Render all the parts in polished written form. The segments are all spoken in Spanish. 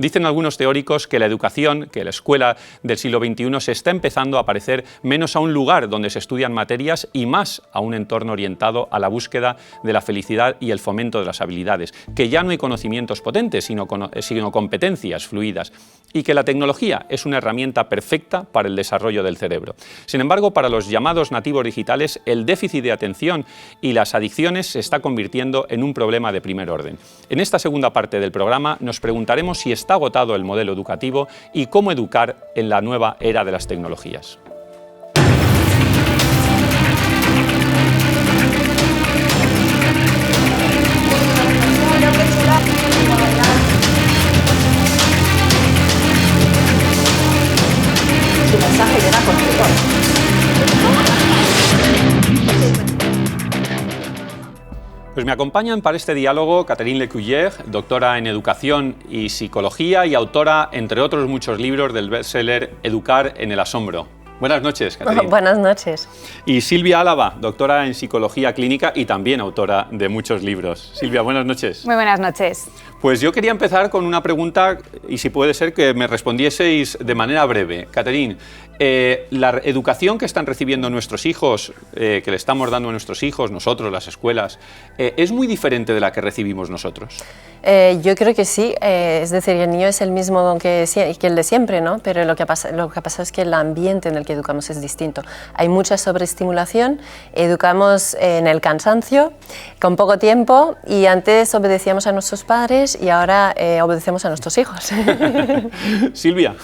Dicen algunos teóricos que la educación, que la escuela del siglo XXI se está empezando a parecer menos a un lugar donde se estudian materias y más a un entorno orientado a la búsqueda de la felicidad y el fomento de las habilidades, que ya no hay conocimientos potentes, sino competencias fluidas, y que la tecnología es una herramienta perfecta para el desarrollo del cerebro. Sin embargo, para los llamados nativos digitales, el déficit de atención y las adicciones se está convirtiendo en un problema de primer orden. En esta segunda parte del programa nos preguntaremos si está agotado el modelo educativo y cómo educar en la nueva era de las tecnologías. Su mensaje llega con rigor. Pues me acompañan para este diálogo Catherine Lecuyer, doctora en Educación y Psicología y autora, entre otros muchos libros, del bestseller Educar en el asombro. Buenas noches, Catherine. Buenas noches. Y Silvia Álava, doctora en Psicología Clínica y también autora de muchos libros. Silvia, buenas noches. Muy buenas noches. Pues yo quería empezar con una pregunta, y si puede ser que me respondieseis de manera breve. Catherine, la educación que están recibiendo nuestros hijos, que le estamos dando a nuestros hijos, nosotros, las escuelas, ¿es muy diferente de la que recibimos nosotros? Yo creo que sí, es decir, el niño es el mismo que el de siempre, ¿no? Pero lo que pasa es que el ambiente en el que educamos es distinto. Hay mucha sobreestimulación, educamos en el cansancio, con poco tiempo, y antes obedecíamos a nuestros padres y ahora obedecemos a nuestros hijos. Silvia.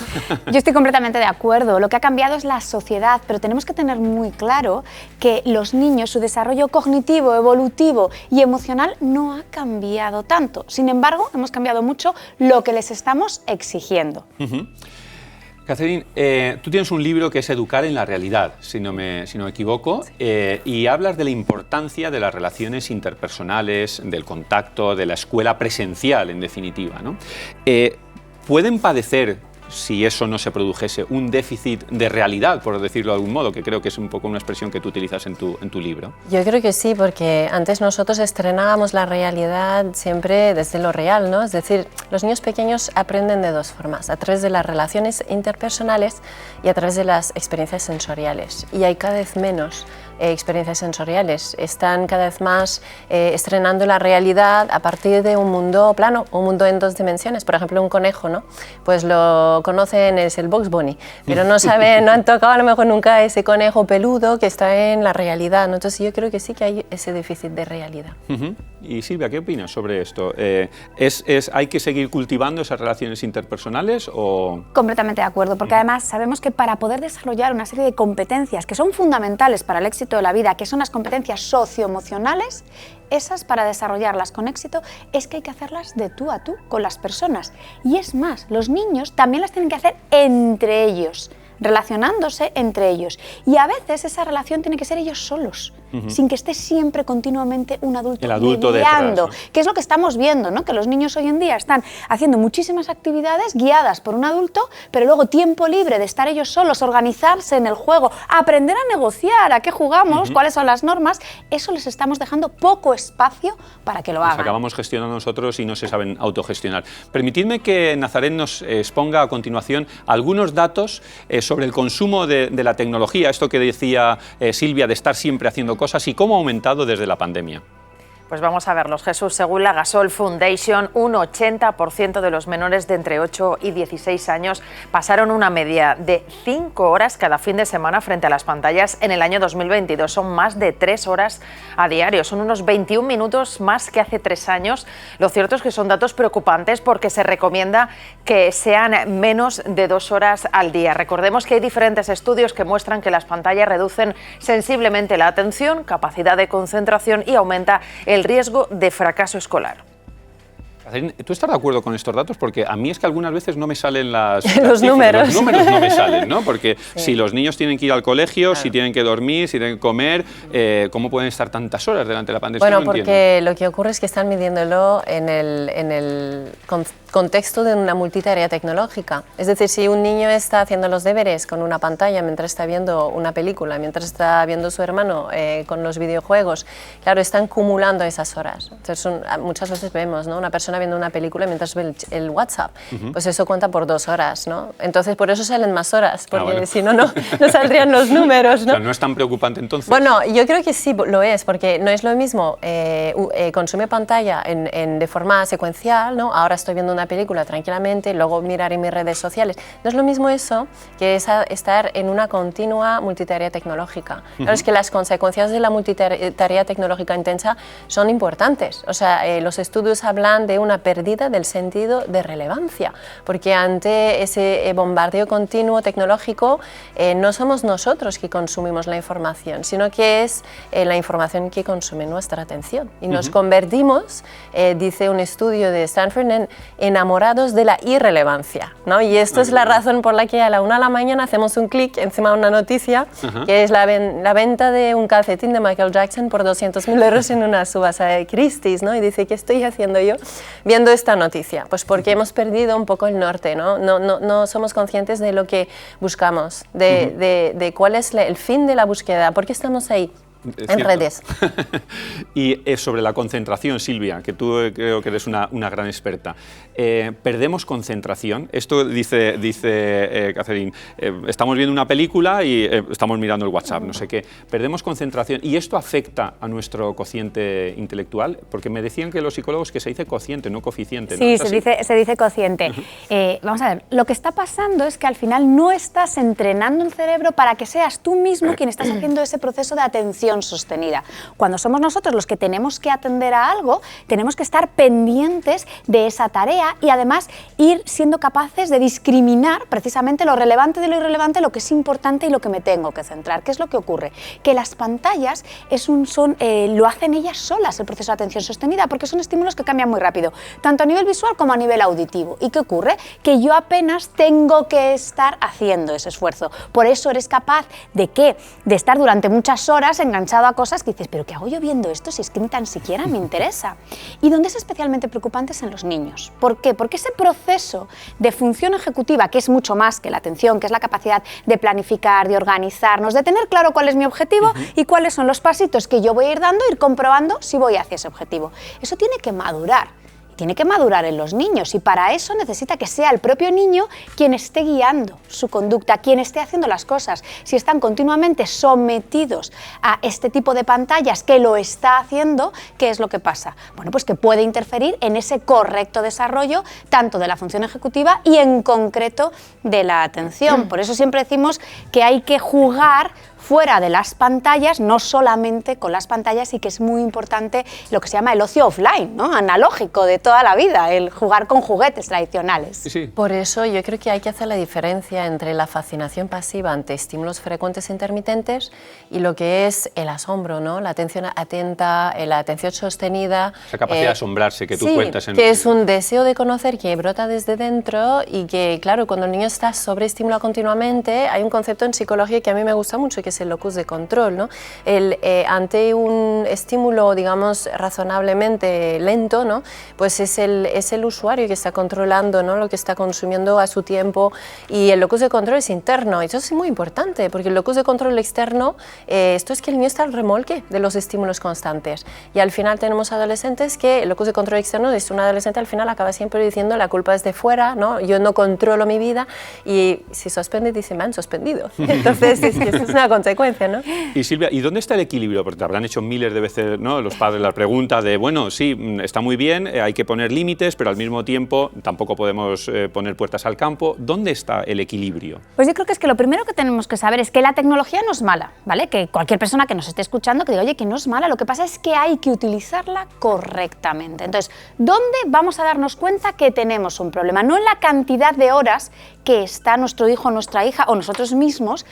Yo estoy completamente de acuerdo. Lo que ha cambiado es la sociedad, pero tenemos que tener muy claro que los niños, su desarrollo cognitivo, evolutivo y emocional no ha cambiado tanto. Sin embargo, hemos cambiado mucho lo que les estamos exigiendo. Catherine, tú tienes un libro que es Educar en la realidad, si no me equivoco, sí. Y hablas de la importancia de las relaciones interpersonales, del contacto, de la escuela presencial, en definitiva, ¿no? ¿Pueden padecer, si eso no se produjese, un déficit de realidad, por decirlo de algún modo, que creo que es un poco una expresión que tú utilizas en tu libro? Yo creo que sí, porque antes nosotros estrenábamos la realidad siempre desde lo real, ¿no? Es decir, los niños pequeños aprenden de dos formas, a través de las relaciones interpersonales y a través de las experiencias sensoriales. Y hay cada vez menos experiencias sensoriales, están cada vez más estrenando la realidad a partir de un mundo plano, un mundo en dos dimensiones. Por ejemplo, un conejo, ¿no? Pues lo conocen, es el Bugs Bunny, pero no saben, no han tocado a lo mejor nunca ese conejo peludo que está en la realidad, ¿no? Entonces yo creo que sí que hay ese déficit de realidad. Y Silvia, ¿qué opinas sobre esto? ¿Hay que seguir cultivando esas relaciones interpersonales o...? Completamente de acuerdo, porque además sabemos que para poder desarrollar una serie de competencias que son fundamentales para el éxito de la vida, que son las competencias socioemocionales, esas para desarrollarlas con éxito es que hay que hacerlas de tú a tú con las personas. Y es más, los niños también las tienen que hacer entre ellos, relacionándose entre ellos. Y a veces esa relación tiene que ser ellos solos, sin que esté siempre continuamente un adulto mediando, detrás, ¿no? Que es lo que estamos viendo, ¿no? Que los niños hoy en día están haciendo muchísimas actividades guiadas por un adulto, pero luego tiempo libre de estar ellos solos, organizarse en el juego, aprender a negociar, a qué jugamos, cuáles son las normas, eso les estamos dejando poco espacio para que lo hagan. Acabamos gestionando nosotros y no se saben autogestionar. Permitidme que Nazaret nos exponga a continuación algunos datos sobre el consumo de la tecnología, esto que decía Silvia, de estar siempre haciendo cosas y cómo ha aumentado desde la pandemia. Pues vamos a verlos, Jesús. Según la Gasol Foundation, un 80% de los menores de entre 8 y 16 años pasaron una media de 5 horas cada fin de semana frente a las pantallas en el año 2022. Son más de 3 horas a diario, son unos 21 minutos más que hace 3 años. Lo cierto es que son datos preocupantes porque se recomienda que sean menos de 2 horas al día. Recordemos que hay diferentes estudios que muestran que las pantallas reducen sensiblemente la atención, capacidad de concentración y aumenta el riesgo de fracaso escolar. ¿Tú estás de acuerdo con estos datos? Porque a mí es que algunas veces no me salen los números. Los números no me salen, ¿no? Porque si los niños tienen que ir al colegio, si tienen que dormir, si tienen que comer, ¿cómo pueden estar tantas horas delante de la pantalla? Bueno, porque lo que ocurre es que están midiéndolo en el contexto de una multitarea tecnológica. Es decir, si un niño está haciendo los deberes con una pantalla mientras está viendo una película, mientras está viendo a su hermano con los videojuegos, claro, están acumulando esas horas. Entonces, muchas veces vemos, ¿no? Una persona persona viendo una película mientras ve el WhatsApp. Pues eso cuenta por 2 horas, ¿no? Entonces por eso salen más horas, porque bueno. si no, no saldrían los números, ¿no? O sea, ¿no es tan preocupante entonces? Bueno, yo creo que sí lo es, porque no es lo mismo consumir pantalla de forma secuencial, ¿no? Ahora estoy viendo una película tranquilamente, luego mirar en mis redes sociales. No es lo mismo eso que estar en una continua multitarea tecnológica. Claro, es que las consecuencias de la multitarea tecnológica intensa son importantes. O sea, los estudios hablan de una pérdida del sentido de relevancia, porque ante ese bombardeo continuo tecnológico no somos nosotros que consumimos la información, sino que es la información que consume nuestra atención. Y nos convertimos, dice un estudio de Stanford, en enamorados de la irrelevancia, ¿no? Y esto es la razón por la que a la 1 de la mañana hacemos un clic encima de una noticia, que es la venta de un calcetín de Michael Jackson por 200.000 euros en una subasta de Christie's, ¿no? Y dice, ¿qué estoy haciendo yo viendo esta noticia? Pues porque hemos perdido un poco el norte, ¿no? No somos conscientes de lo que buscamos, de cuál es el fin de la búsqueda, ¿por qué estamos ahí? En redes. Y sobre la concentración, Silvia, que tú creo que eres una gran experta. ¿Perdemos concentración? Esto dice Catherine, estamos viendo una película y estamos mirando el WhatsApp, no sé qué. ¿Perdemos concentración? ¿Y esto afecta a nuestro cociente intelectual? Porque me decían que los psicólogos que se dice cociente, no coeficiente, ¿no? Sí, se dice cociente. Vamos a ver, lo que está pasando es que al final no estás entrenando el cerebro para que seas tú mismo quien estás haciendo ese proceso de atención sostenida. Cuando somos nosotros los que tenemos que atender a algo, tenemos que estar pendientes de esa tarea y además ir siendo capaces de discriminar precisamente lo relevante de lo irrelevante, lo que es importante y lo que me tengo que centrar. ¿Qué es lo que ocurre? Que las pantallas lo hacen ellas solas el proceso de atención sostenida, porque son estímulos que cambian muy rápido, tanto a nivel visual como a nivel auditivo. ¿Y qué ocurre? Que yo apenas tengo que estar haciendo ese esfuerzo. Por eso eres capaz de estar durante muchas horas enganchado a cosas que dices, pero ¿qué hago yo viendo esto si es que ni tan siquiera me interesa? Y donde es especialmente preocupante es en los niños. ¿Por qué? Porque ese proceso de función ejecutiva, que es mucho más que la atención, que es la capacidad de planificar, de organizarnos, de tener claro cuál es mi objetivo y cuáles son los pasitos que yo voy a ir dando, ir comprobando si voy hacia ese objetivo. Eso tiene que madurar. Tiene que madurar en los niños y para eso necesita que sea el propio niño quien esté guiando su conducta, quien esté haciendo las cosas. Si están continuamente sometidos a este tipo de pantallas que lo está haciendo, ¿qué es lo que pasa? Bueno, pues que puede interferir en ese correcto desarrollo tanto de la función ejecutiva y en concreto de la atención. Por eso siempre decimos que hay que jugar fuera de las pantallas, no solamente con las pantallas, y que es muy importante lo que se llama el ocio offline, ¿no? Analógico de toda la vida, el jugar con juguetes tradicionales. Sí. Por eso yo creo que hay que hacer la diferencia entre la fascinación pasiva ante estímulos frecuentes e intermitentes y lo que es el asombro, ¿no? La atención atenta, la atención sostenida. Esa capacidad de asombrarse que tú cuentas. Que es un deseo de conocer que brota desde dentro y que, claro, cuando el niño está sobreestimulado continuamente, hay un concepto en psicología que a mí me gusta mucho, que es el locus de control, ¿no? Ante un estímulo, digamos, razonablemente lento, ¿no? Pues es el usuario que está controlando, ¿no? Lo que está consumiendo a su tiempo, y el locus de control es interno. Eso es muy importante, porque el locus de control externo, esto es que el niño está al remolque de los estímulos constantes, y al final tenemos adolescentes que el locus de control externo es un adolescente al final acaba siempre diciendo la culpa es de fuera, ¿no? Yo no controlo mi vida, y si suspende dice me han suspendido. Entonces es que eso es una consecuencia, ¿no? Y Silvia, ¿y dónde está el equilibrio? Porque te habrán hecho miles de veces, ¿no?, los padres la pregunta de, bueno, sí, está muy bien, hay que poner límites, pero al mismo tiempo tampoco podemos poner puertas al campo. ¿Dónde está el equilibrio? Pues yo creo que es que lo primero que tenemos que saber es que la tecnología no es mala, ¿vale? Que cualquier persona que nos esté escuchando que diga, oye, que no es mala, lo que pasa es que hay que utilizarla correctamente. Entonces, ¿dónde vamos a darnos cuenta que tenemos un problema? No en la cantidad de horas que está nuestro hijo, nuestra hija o nosotros mismos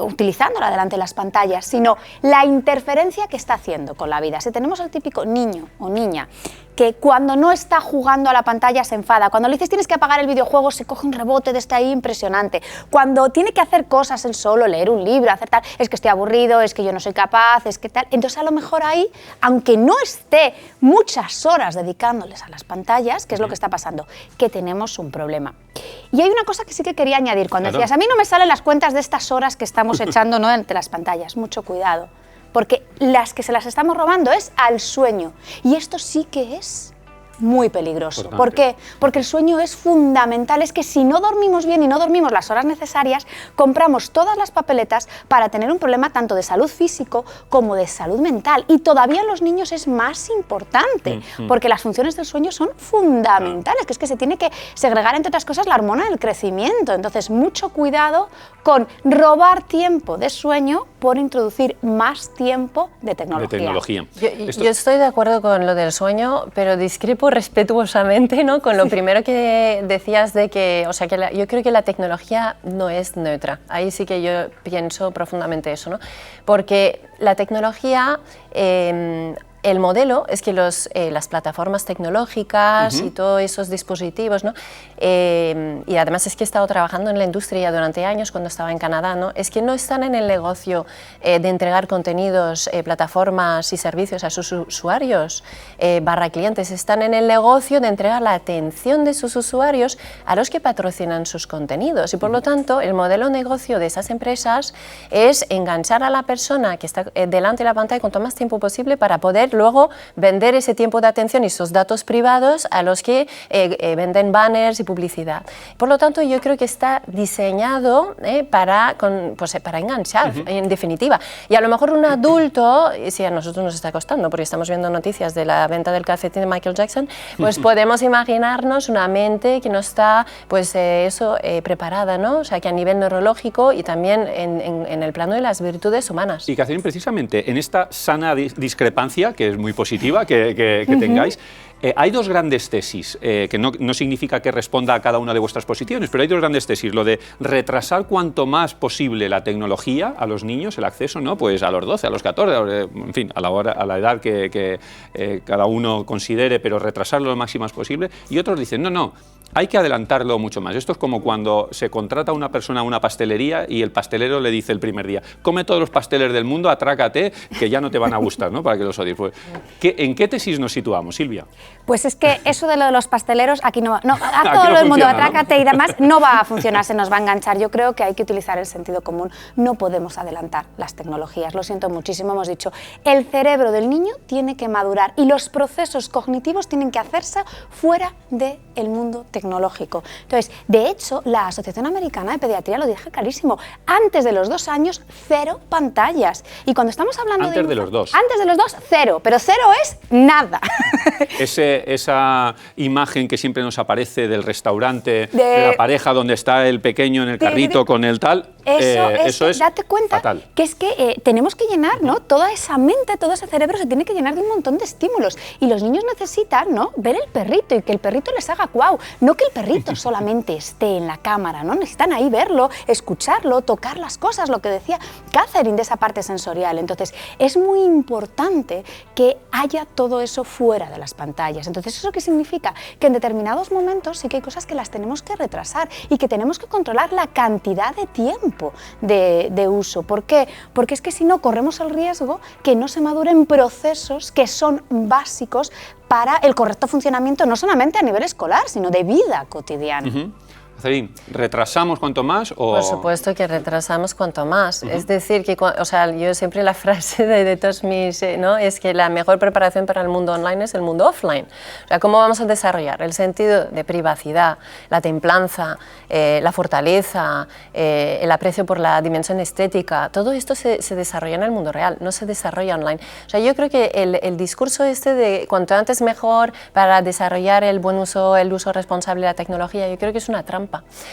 utilizándola delante de las pantallas, sino la interferencia que está haciendo con la vida. Si tenemos al típico niño o niña que cuando no está jugando a la pantalla se enfada, cuando le dices tienes que apagar el videojuego se coge un rebote de este ahí impresionante, cuando tiene que hacer cosas él solo, leer un libro, hacer tal, es que estoy aburrido, es que yo no soy capaz, es que tal, entonces a lo mejor ahí, aunque no esté muchas horas dedicándoles a las pantallas, ¿qué es lo que está pasando? Que tenemos un problema. Y hay una cosa que sí que quería añadir, cuando decías, a mí no me salen las cuentas de estas horas que estamos echando, ¿no?, entre las pantallas, mucho cuidado, porque las que se las estamos robando es al sueño, y esto sí que es muy peligroso. ¿Por qué? Porque el sueño es fundamental, es que si no dormimos bien y no dormimos las horas necesarias, compramos todas las papeletas para tener un problema tanto de salud físico como de salud mental. Y todavía en los niños es más importante, porque las funciones del sueño son fundamentales, que es que se tiene que segregar, entre otras cosas, la hormona del crecimiento. Entonces, mucho cuidado con robar tiempo de sueño por introducir más tiempo de tecnología. Yo estoy de acuerdo con lo del sueño, pero discrepo respetuosamente, ¿no?, con lo primero que decías de que, o sea, que yo creo que la tecnología no es neutra. Ahí sí que yo pienso profundamente eso, ¿no? Porque la tecnología, el modelo es que las plataformas tecnológicas y todos esos dispositivos, ¿no? Y además es que he estado trabajando en la industria durante años cuando estaba en Canadá, ¿no? Es que no están en el negocio de entregar contenidos, plataformas y servicios a sus usuarios barra clientes, están en el negocio de entregar la atención de sus usuarios a los que patrocinan sus contenidos y por lo tanto el modelo de negocio de esas empresas es enganchar a la persona que está delante de la pantalla cuanto más tiempo posible para poder luego vender ese tiempo de atención y esos datos privados a los que venden banners y publicidad. Por lo tanto, yo creo que está diseñado para enganchar, en definitiva. Y a lo mejor un adulto, si a nosotros nos está costando, porque estamos viendo noticias de la venta del calcetín de Michael Jackson, pues podemos imaginarnos una mente que no está preparada, ¿no? O sea, que a nivel neurológico y también en el plano de las virtudes humanas. Y Catherine, precisamente en esta sana discrepancia, que es muy positiva que tengáis, hay dos grandes tesis, que no significa que responda a cada una de vuestras posiciones, pero hay dos grandes tesis, lo de retrasar cuanto más posible la tecnología a los niños, el acceso, ¿no? Pues a los 12, a los 14, en fin, a la edad que cada uno considere, pero retrasarlo lo máximo posible, y otros dicen, no, hay que adelantarlo mucho más. Esto es como cuando se contrata a una persona a una pastelería y el pastelero le dice el primer día, come todos los pasteles del mundo, atrácate, que ya no te van a gustar, ¿no? Para que los odies. Pues, ¿en qué tesis nos situamos, Silvia? Pues es que eso de lo de los pasteleros, aquí no, a Aquí todo no el mundo, funciona, atrácate y demás, no va a funcionar, se nos va a enganchar. Yo creo que hay que utilizar el sentido común, no podemos adelantar las tecnologías, lo siento muchísimo, hemos dicho, el cerebro del niño tiene que madurar y los procesos cognitivos tienen que hacerse fuera del mundo tecnológico. Entonces, de hecho, la Asociación Americana de Pediatría lo dije clarísimo, antes de los 2 años, 0 pantallas. Y cuando estamos hablando antes de los 2. Antes de los 2, 0, pero 0 es nada. Esa imagen que siempre nos aparece del restaurante, de la pareja donde está el pequeño en el carrito con el tal, eso es date cuenta fatal. Que es que tenemos que llenar, ¿no? Toda esa mente, todo ese cerebro se tiene que llenar de un montón de estímulos y los niños necesitan, ¿no?, ver el perrito y que el perrito les haga guau, no que el perrito solamente esté en la cámara, ¿no? Necesitan ahí verlo, escucharlo, tocar las cosas, lo que decía Catherine de esa parte sensorial. Entonces, es muy importante que haya todo eso fuera de las pantallas. Entonces, ¿eso qué significa? Que en determinados momentos sí que hay cosas que las tenemos que retrasar y que tenemos que controlar la cantidad de tiempo de uso. ¿Por qué? Porque es que si no corremos el riesgo que no se maduren procesos que son básicos para el correcto funcionamiento no solamente a nivel escolar, sino de vida cotidiana. ¿Retrasamos cuanto más? O... Por supuesto que retrasamos cuanto más. Es decir, que yo siempre la frase de todos mis, ¿no?, es que la mejor preparación para el mundo online es el mundo offline. O sea, ¿cómo vamos a desarrollar el sentido de privacidad, la templanza, la fortaleza, el aprecio por la dimensión estética? Todo esto se desarrolla en el mundo real, no se desarrolla online. O sea, yo creo que el discurso de cuanto antes mejor para desarrollar el buen uso, el uso responsable de la tecnología, yo creo que es una trampa.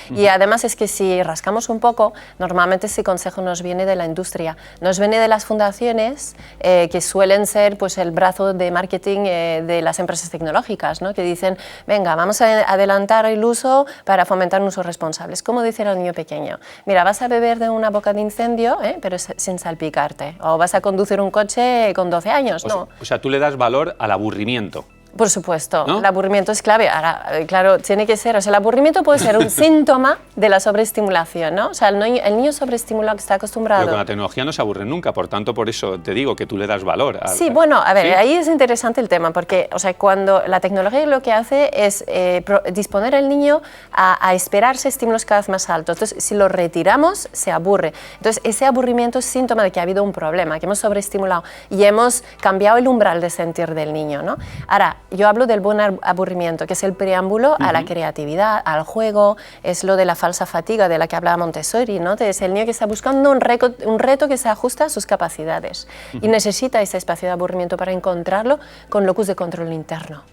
Y además es que si rascamos un poco, normalmente ese consejo nos viene de la industria, nos viene de las fundaciones que suelen ser pues el brazo de marketing de las empresas tecnológicas, ¿no?, que dicen, venga, vamos a adelantar el uso para fomentar un uso responsable. Es como decir al niño pequeño, mira, vas a beber de una boca de incendio, pero sin salpicarte, o vas a conducir un coche con 12 años, ¿no? O sea, tú le das valor al aburrimiento. Por supuesto, ¿no? El aburrimiento es clave. Ahora, claro, tiene que ser, o sea, el aburrimiento puede ser un síntoma de la sobreestimulación, ¿no? O sea, el niño sobreestimulado que está acostumbrado... Pero con la tecnología no se aburre nunca, por tanto, por eso te digo que tú le das valor. Sí, bueno, a ver, ¿sí? Ahí es interesante el tema, porque, o sea, cuando la tecnología lo que hace es disponer al niño a esperarse estímulos cada vez más altos. Entonces, si lo retiramos, se aburre. Entonces, ese aburrimiento es síntoma de que ha habido un problema, que hemos sobreestimulado y hemos cambiado el umbral de sentir del niño, ¿no? Ahora, yo hablo del buen aburrimiento, que es el preámbulo a la creatividad, al juego, es lo de la falsa fatiga de la que hablaba Montessori, ¿no? Es el niño que está buscando un reto que se ajusta a sus capacidades y necesita ese espacio de aburrimiento para encontrarlo con locus de control interno.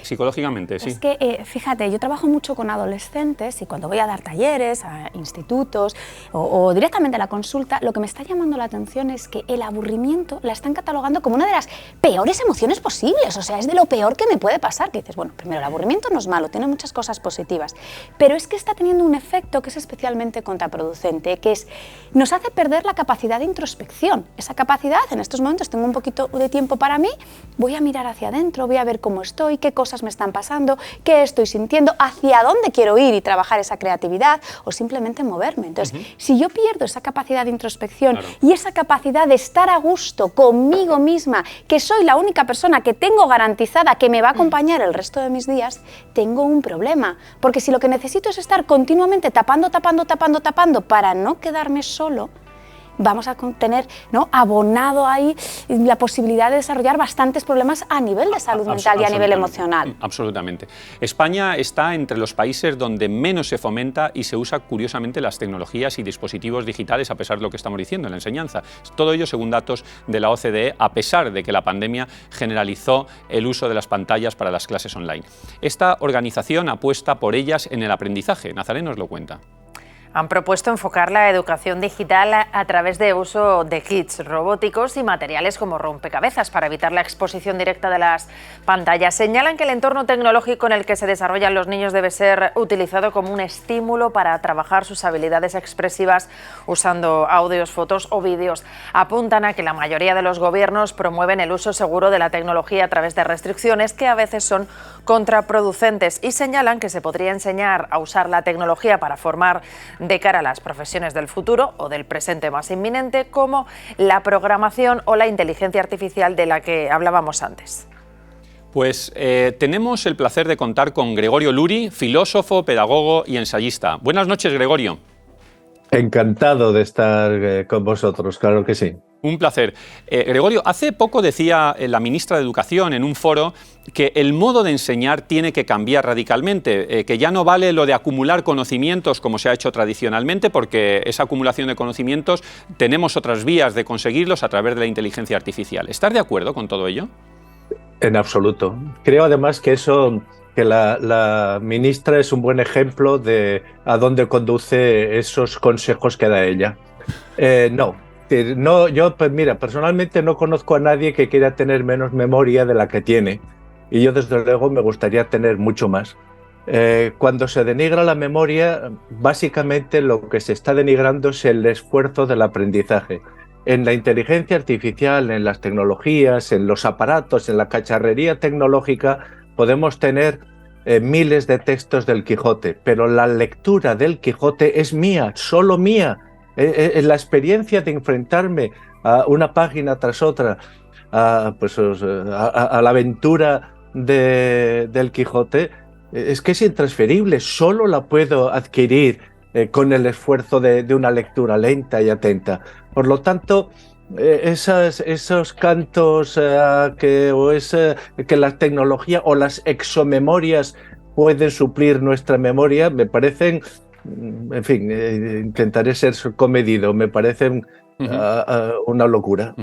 Psicológicamente, sí. Es que, fíjate, yo trabajo mucho con adolescentes y cuando voy a dar talleres a institutos o directamente a la consulta, lo que me está llamando la atención es que el aburrimiento la están catalogando como una de las peores emociones posibles, o sea, es de lo peor que me puede pasar, que dices, bueno, primero, el aburrimiento no es malo, tiene muchas cosas positivas, pero es que está teniendo un efecto que es especialmente contraproducente, que es, nos hace perder la capacidad de introspección, esa capacidad, en estos momentos tengo un poquito de tiempo para mí, voy a mirar hacia adentro, voy a ver cómo estoy, qué cosas me están pasando, qué estoy sintiendo, hacia dónde quiero ir y trabajar esa creatividad o simplemente moverme. Entonces, si yo pierdo esa capacidad de introspección y esa capacidad de estar a gusto conmigo misma, que soy la única persona que tengo garantizada que me va a acompañar el resto de mis días, tengo un problema. Porque si lo que necesito es estar continuamente tapando para no quedarme solo, vamos a tener, ¿no?, abonado ahí la posibilidad de desarrollar bastantes problemas a nivel de salud mental y a nivel emocional. Absolutamente. España está entre los países donde menos se fomenta y se usa curiosamente las tecnologías y dispositivos digitales, a pesar de lo que estamos diciendo en la enseñanza. Todo ello según datos de la OCDE, a pesar de que la pandemia generalizó el uso de las pantallas para las clases online. Esta organización apuesta por ellas en el aprendizaje. Nazaré nos lo cuenta. Han propuesto enfocar la educación digital a través de uso de kits robóticos y materiales como rompecabezas para evitar la exposición directa de las pantallas. Señalan que el entorno tecnológico en el que se desarrollan los niños debe ser utilizado como un estímulo para trabajar sus habilidades expresivas usando audios, fotos o vídeos. Apuntan a que la mayoría de los gobiernos promueven el uso seguro de la tecnología a través de restricciones que a veces son contraproducentes y señalan que se podría enseñar a usar la tecnología para formar de cara a las profesiones del futuro o del presente más inminente, como la programación o la inteligencia artificial de la que hablábamos antes. Pues tenemos el placer de contar con Gregorio Luri, filósofo, pedagogo y ensayista. Buenas noches, Gregorio. Encantado de estar con vosotros, claro que sí. Un placer. Gregorio, hace poco decía la ministra de Educación en un foro que el modo de enseñar tiene que cambiar radicalmente, que ya no vale lo de acumular conocimientos como se ha hecho tradicionalmente, porque esa acumulación de conocimientos tenemos otras vías de conseguirlos a través de la inteligencia artificial. ¿Estás de acuerdo con todo ello? En absoluto. Creo además que la ministra es un buen ejemplo de a dónde conduce esos consejos que da ella. No, yo, pues mira, personalmente no conozco a nadie que quiera tener menos memoria de la que tiene. Y yo, desde luego, me gustaría tener mucho más. Cuando se denigra la memoria, básicamente lo que se está denigrando es el esfuerzo del aprendizaje. En la inteligencia artificial, en las tecnologías, en los aparatos, en la cacharrería tecnológica, podemos tener miles de textos del Quijote, pero la lectura del Quijote es mía, solo mía. La experiencia de enfrentarme a una página tras otra, a la aventura del Quijote, es que es intransferible, solo la puedo adquirir con el esfuerzo de una lectura lenta y atenta. Por lo tanto, esos cantos que la tecnología o las exomemorias pueden suplir nuestra memoria, me parecen, en fin, intentaré ser comedido, me parecen una locura.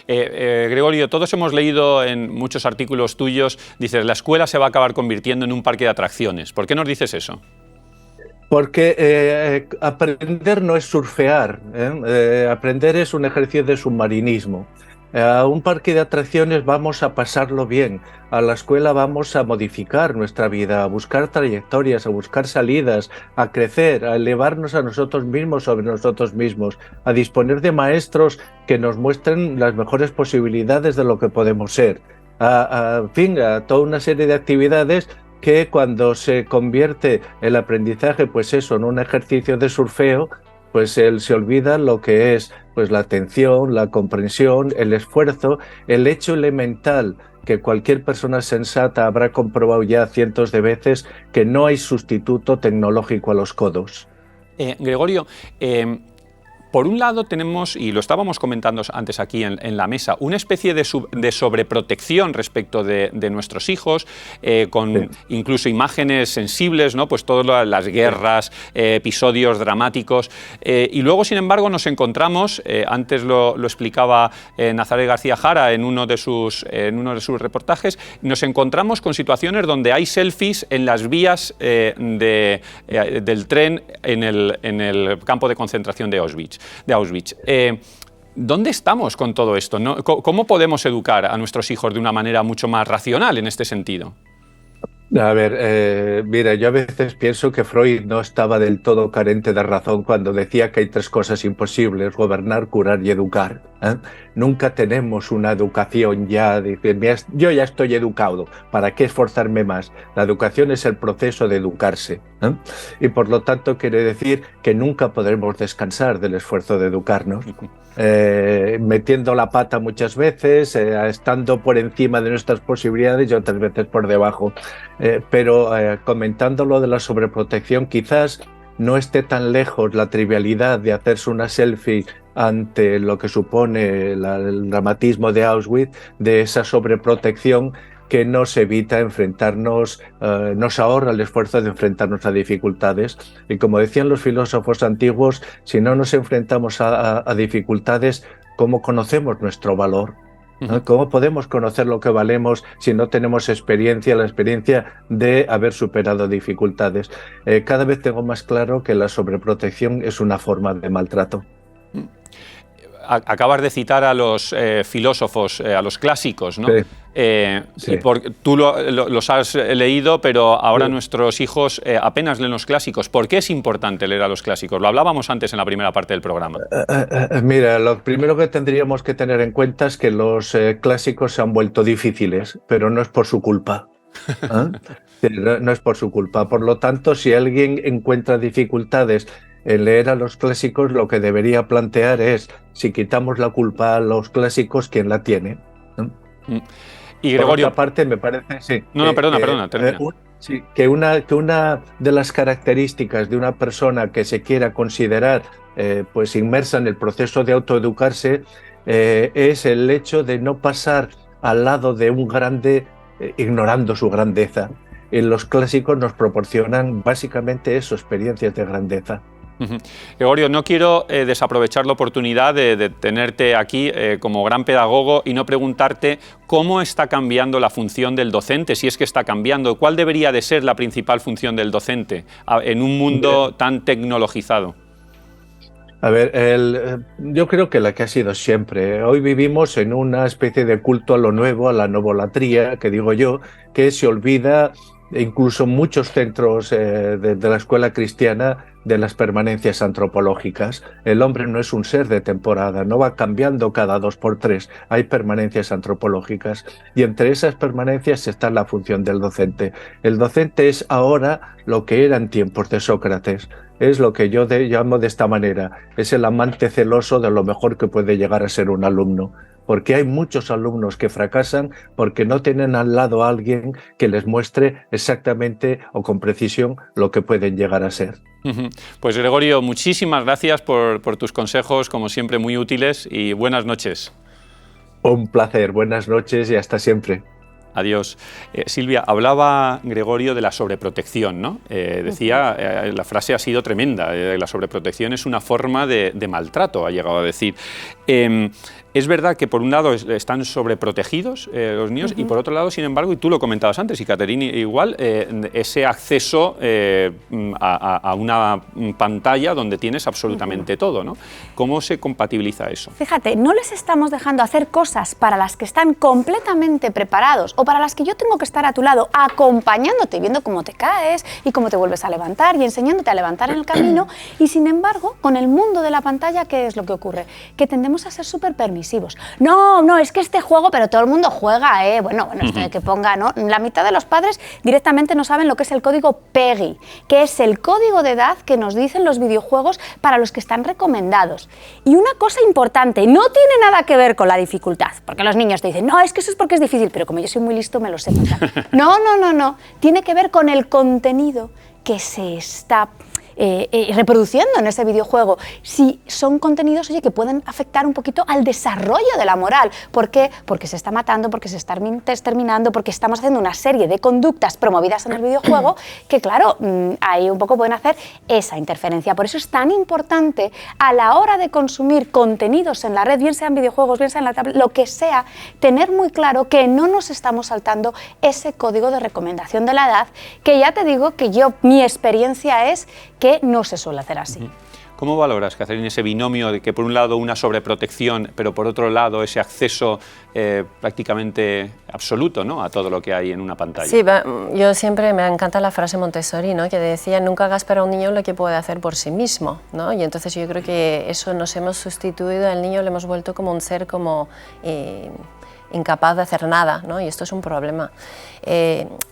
Gregorio, todos hemos leído en muchos artículos tuyos, dices, la escuela se va a acabar convirtiendo en un parque de atracciones. ¿Por qué nos dices eso? Porque aprender no es surfear, aprender es un ejercicio de submarinismo. A un parque de atracciones vamos a pasarlo bien, a la escuela vamos a modificar nuestra vida, a buscar trayectorias, a buscar salidas, a crecer, a elevarnos a nosotros mismos sobre nosotros mismos, a disponer de maestros que nos muestren las mejores posibilidades de lo que podemos ser, en fin, a toda una serie de actividades que cuando se convierte el aprendizaje, pues eso, en un ejercicio de surfeo, pues él se olvida lo que es pues la atención, la comprensión, el esfuerzo, el hecho elemental que cualquier persona sensata habrá comprobado ya cientos de veces, que no hay sustituto tecnológico a los codos. Gregorio, Por un lado tenemos, y lo estábamos comentando antes aquí en la mesa, una especie de sobreprotección respecto de nuestros hijos, con incluso imágenes sensibles, ¿no? Pues todas las guerras, episodios dramáticos, y luego, sin embargo, nos encontramos, antes lo explicaba Nazaret García Jara en uno de sus reportajes, nos encontramos con situaciones donde hay selfies en las vías del tren en el campo de concentración de Auschwitz. ¿Dónde estamos con todo esto, ¿no? ¿Cómo podemos educar a nuestros hijos de una manera mucho más racional en este sentido? A ver, mira, yo a veces pienso que Freud no estaba del todo carente de razón cuando decía que hay 3 cosas imposibles: gobernar, curar y educar. Nunca tenemos una educación ya, yo ya estoy educado, ¿para qué esforzarme más? La educación es el proceso de educarse, y por lo tanto quiere decir que nunca podremos descansar del esfuerzo de educarnos. Metiendo la pata muchas veces, estando por encima de nuestras posibilidades y otras veces por debajo. Pero comentando lo de la sobreprotección, quizás no esté tan lejos la trivialidad de hacerse una selfie ante lo que supone el dramatismo de Auschwitz, de esa sobreprotección que nos evita enfrentarnos, nos ahorra el esfuerzo de enfrentarnos a dificultades. Y como decían los filósofos antiguos, si no nos enfrentamos a dificultades, ¿cómo conocemos nuestro valor? ¿Cómo podemos conocer lo que valemos si no tenemos experiencia, la experiencia de haber superado dificultades? Cada vez tengo más claro que la sobreprotección es una forma de maltrato. Acabas de citar a los filósofos, a los clásicos, ¿no? Sí. Sí. Tú los has leído, pero ahora nuestros hijos apenas leen los clásicos. ¿Por qué es importante leer a los clásicos? Lo hablábamos antes en la primera parte del programa. Mira, lo primero que tendríamos que tener en cuenta es que los clásicos se han vuelto difíciles, pero no es por su culpa. No es por su culpa. Por lo tanto, si alguien encuentra dificultades en leer a los clásicos, lo que debería plantear es, si quitamos la culpa a los clásicos, ¿quién la tiene? Y Gregorio, por otra parte, me parece... Sí, perdona, termina. Sí, que una de las características de una persona que se quiera considerar pues inmersa en el proceso de autoeducarse es el hecho de no pasar al lado de un grande ignorando su grandeza. Y los clásicos nos proporcionan básicamente eso, experiencias de grandeza. Gregorio, no quiero desaprovechar la oportunidad de tenerte aquí como gran pedagogo y no preguntarte cómo está cambiando la función del docente, si es que está cambiando. ¿Cuál debería de ser la principal función del docente en un mundo tan tecnologizado? A ver, yo creo que la que ha sido siempre. Hoy vivimos en una especie de culto a lo nuevo, a la novolatría, que digo yo, que se olvida, incluso en muchos centros de la escuela cristiana, de las permanencias antropológicas. El hombre no es un ser de temporada, no va cambiando cada 2 por 3, hay permanencias antropológicas y entre esas permanencias está la función del docente. El docente es ahora lo que era en tiempos de Sócrates, es lo que yo llamo de esta manera, es el amante celoso de lo mejor que puede llegar a ser un alumno. Porque hay muchos alumnos que fracasan porque no tienen al lado a alguien que les muestre exactamente o con precisión lo que pueden llegar a ser. Pues Gregorio, muchísimas gracias por tus consejos, como siempre muy útiles, y buenas noches. Un placer, buenas noches y hasta siempre. Adiós. Silvia, hablaba Gregorio de la sobreprotección, ¿no? Decía, la frase ha sido tremenda, la sobreprotección es una forma de maltrato, ha llegado a decir. Es verdad que por un lado están sobreprotegidos los niños y por otro lado, sin embargo, y tú lo comentabas antes y Caterina igual, ese acceso a una pantalla donde tienes absolutamente todo, ¿no? ¿Cómo se compatibiliza eso? Fíjate, no les estamos dejando hacer cosas para las que están completamente preparados o para las que yo tengo que estar a tu lado acompañándote, viendo cómo te caes y cómo te vuelves a levantar y enseñándote a levantar en el camino y sin embargo, con el mundo de la pantalla, ¿qué es lo que ocurre? Que tendemos a ser súper permisivos. No, es que este juego, pero todo el mundo juega, bueno, esto de que ponga, ¿no? La mitad de los padres directamente no saben lo que es el código PEGI, que es el código de edad que nos dicen los videojuegos para los que están recomendados. Y una cosa importante, no tiene nada que ver con la dificultad, porque los niños te dicen, no, es que eso es porque es difícil, pero como yo soy muy listo me lo sé contar. No, tiene que ver con el contenido que se está reproduciendo en ese videojuego. Si son contenidos, oye, que pueden afectar un poquito al desarrollo de la moral. ¿Por qué? Porque se está matando, porque se está exterminando, porque estamos haciendo una serie de conductas promovidas en el videojuego que, claro, ahí un poco pueden hacer esa interferencia. Por eso es tan importante a la hora de consumir contenidos en la red, bien sean videojuegos, bien sea en la tablet, lo que sea, tener muy claro que no nos estamos saltando ese código de recomendación de la edad, que ya te digo que mi experiencia es que no se suele hacer así. ¿Cómo valoras, Catherine, ese binomio de que por un lado una sobreprotección, pero por otro lado ese acceso prácticamente absoluto, ¿no?, a todo lo que hay en una pantalla? Sí, yo siempre me encanta la frase Montessori, ¿no?, que decía nunca hagas para un niño lo que puede hacer por sí mismo, ¿no? Y entonces yo creo que eso nos hemos sustituido al niño, lo hemos vuelto como un ser como incapaz de hacer nada, ¿no? Y esto es un problema.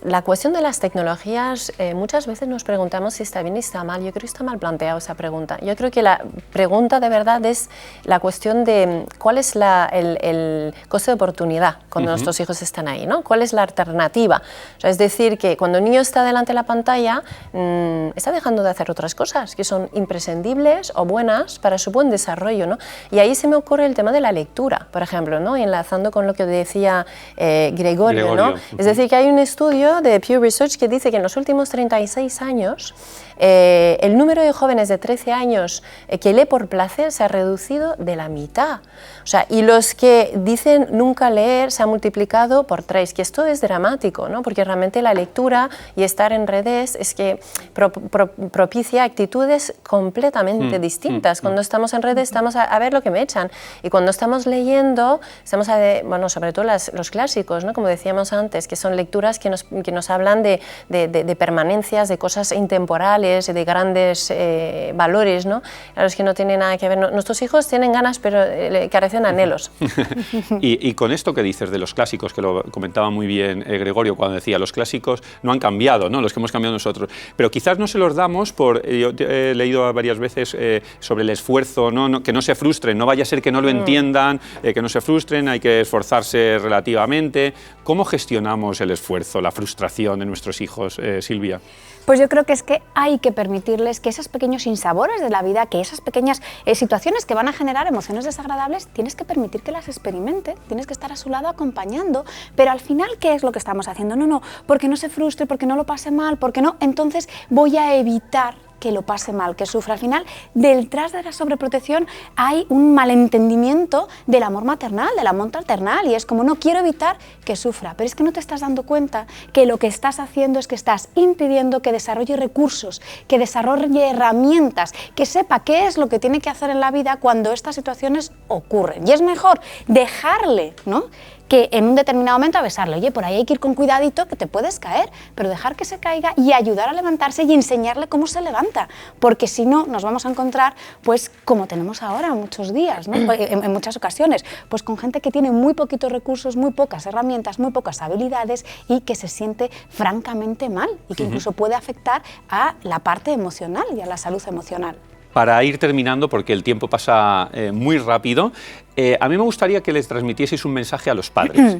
La cuestión de las tecnologías, muchas veces nos preguntamos si está bien y está mal. Yo creo que está mal planteado esa pregunta. Yo creo que la pregunta de verdad es la cuestión de cuál es el coste de oportunidad cuando nuestros hijos están ahí, ¿no? ¿Cuál es la alternativa? O sea, es decir, que cuando el niño está delante de la pantalla, está dejando de hacer otras cosas que son imprescindibles o buenas para su buen desarrollo, ¿no? Y ahí se me ocurre el tema de la lectura, por ejemplo, ¿no? Enlazando con lo que decía Gregorio, ¿no? Es decir, que hay un estudio de Pew Research que dice que en los últimos 36 años el número de jóvenes de 13 años que lee por placer se ha reducido de la mitad. O sea, y los que dicen nunca leer se ha multiplicado por 3, que esto es dramático, ¿no? Porque realmente la lectura y estar en redes es que propicia actitudes completamente distintas. Cuando estamos en redes estamos a ver lo que me echan, y cuando estamos leyendo estamos bueno, sobre todo los clásicos, ¿no?, como decíamos antes, que son lecturas que nos hablan de permanencias, de cosas intemporales, de grandes valores, ¿no? A los que no tienen nada que ver. Nuestros hijos tienen ganas, pero carecen anhelos. y con esto que dices de los clásicos, que lo comentaba muy bien Gregorio cuando decía, los clásicos no han cambiado, ¿no?, los que hemos cambiado nosotros, pero quizás no se los damos por, yo he leído varias veces sobre el esfuerzo, ¿no? Que no se frustren, no vaya a ser que no lo entiendan, que no se frustren, hay que esforzarse relativamente. ¿Cómo gestionamos el esfuerzo, la frustración de nuestros hijos, Silvia? Pues yo creo que es que hay que permitirles que esos pequeños sinsabores de la vida, que esas pequeñas situaciones que van a generar emociones desagradables, tienes que permitir que las experimente, tienes que estar a su lado acompañando, pero al final, ¿qué es lo que estamos haciendo? No, porque no se frustre, porque no lo pase mal, porque no, entonces voy a evitar que lo pase mal, que sufra. Al final, detrás de la sobreprotección hay un malentendimiento del amor maternal, del amor paternal, y es como, no quiero evitar que sufra, pero es que no te estás dando cuenta que lo que estás haciendo es que estás impidiendo que desarrolle recursos, que desarrolle herramientas, que sepa qué es lo que tiene que hacer en la vida cuando estas situaciones ocurren. Y es mejor dejarle, ¿no?, que en un determinado momento a besarle, oye, por ahí hay que ir con cuidadito, que te puedes caer, pero dejar que se caiga y ayudar a levantarse y enseñarle cómo se levanta, porque si no nos vamos a encontrar, pues como tenemos ahora muchos días, ¿no?, en muchas ocasiones, pues con gente que tiene muy poquitos recursos, muy pocas herramientas, muy pocas habilidades y que se siente francamente mal y que incluso puede afectar a la parte emocional y a la salud emocional. Para ir terminando, porque el tiempo pasa muy rápido, a mí me gustaría que les transmitieseis un mensaje a los padres.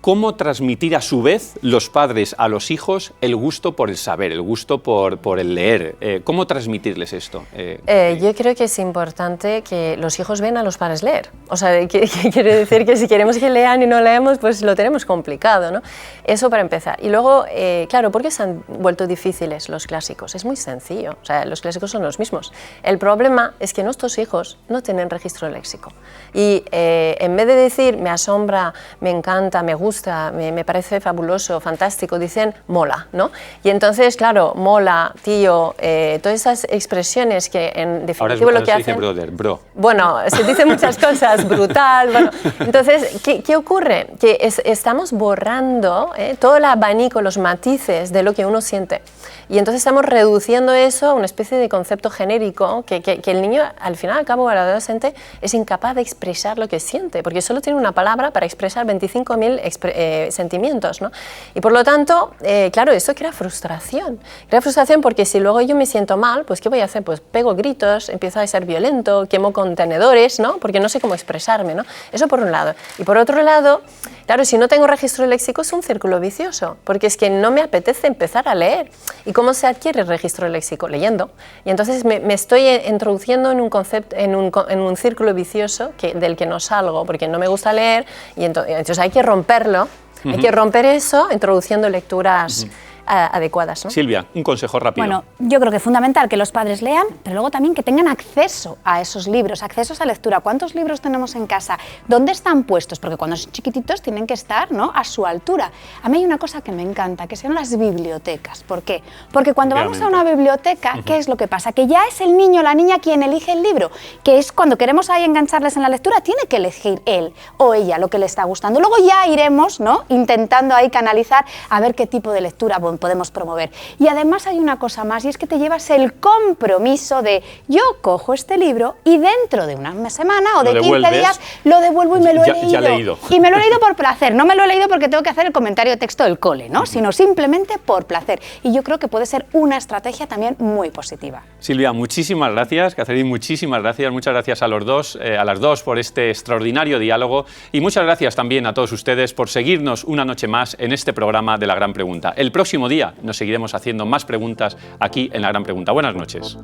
¿Cómo transmitir a su vez los padres a los hijos el gusto por el saber, el gusto por el leer? ¿Cómo transmitirles esto? Yo creo que es importante que los hijos vean a los padres leer. O sea, que quiere decir que si queremos que lean y no leemos, pues lo tenemos complicado, ¿no? Eso para empezar. Y luego, claro, ¿por qué se han vuelto difíciles los clásicos? Es muy sencillo. O sea, los clásicos son los mismos. El problema es que nuestros hijos no tienen registro léxico. Y en vez de decir me asombra, me encanta, me gusta, me parece fabuloso, fantástico, dicen mola, ¿no? Y entonces, claro, mola, tío, todas esas expresiones que en definitivo lo que hacen... Ahora se dice brother, bro. Bueno, se dicen muchas cosas, brutal, bueno. Entonces, ¿qué ocurre? Que estamos borrando todo el abanico, los matices de lo que uno siente. Y entonces estamos reduciendo eso a una especie de concepto genérico que el niño, al final, al cabo, el adolescente, es incapaz de expresar expresar lo que siente, porque solo tiene una palabra para expresar 25.000 sentimientos, ¿no? Y por lo tanto, claro, eso crea frustración. Crea frustración porque si luego yo me siento mal, pues ¿qué voy a hacer? Pues pego gritos, empiezo a ser violento, quemo contenedores, ¿no? Porque no sé cómo expresarme, ¿no? Eso por un lado. Y por otro lado, claro, si no tengo registro léxico es un círculo vicioso, porque es que no me apetece empezar a leer. ¿Y cómo se adquiere el registro léxico? Leyendo. Y entonces me estoy introduciendo en un concepto, en un círculo vicioso del que no salgo, porque no me gusta leer, y entonces hay que romperlo, hay que romper eso introduciendo lecturas adecuadas, ¿no? Silvia, un consejo rápido. Bueno, yo creo que es fundamental que los padres lean, pero luego también que tengan acceso a esos libros, acceso a esa lectura. ¿Cuántos libros tenemos en casa? ¿Dónde están puestos? Porque cuando son chiquititos tienen que estar, ¿no?, a su altura. A mí hay una cosa que me encanta, que son las bibliotecas. ¿Por qué? Porque cuando vamos a una biblioteca, ¿qué es lo que pasa? Que ya es el niño o la niña quien elige el libro, que es cuando queremos ahí engancharles en la lectura, tiene que elegir él o ella lo que le está gustando. Luego ya iremos, ¿no?, intentando ahí canalizar a ver qué tipo de lectura podemos promover. Y además hay una cosa más, y es que te llevas el compromiso de yo cojo este libro y dentro de una semana o de 15 días lo devuelvo y me lo he leído. Y me lo he leído por placer, no me lo he leído porque tengo que hacer el comentario de texto del cole, ¿no?, sino simplemente por placer. Y yo creo que puede ser una estrategia también muy positiva. Silvia, muchísimas gracias. Catherine, muchísimas gracias. Muchas gracias a los dos, a las dos por este extraordinario diálogo, y muchas gracias también a todos ustedes por seguirnos una noche más en este programa de La Gran Pregunta. El próximo día nos seguiremos haciendo más preguntas aquí en La Gran Pregunta. Buenas noches.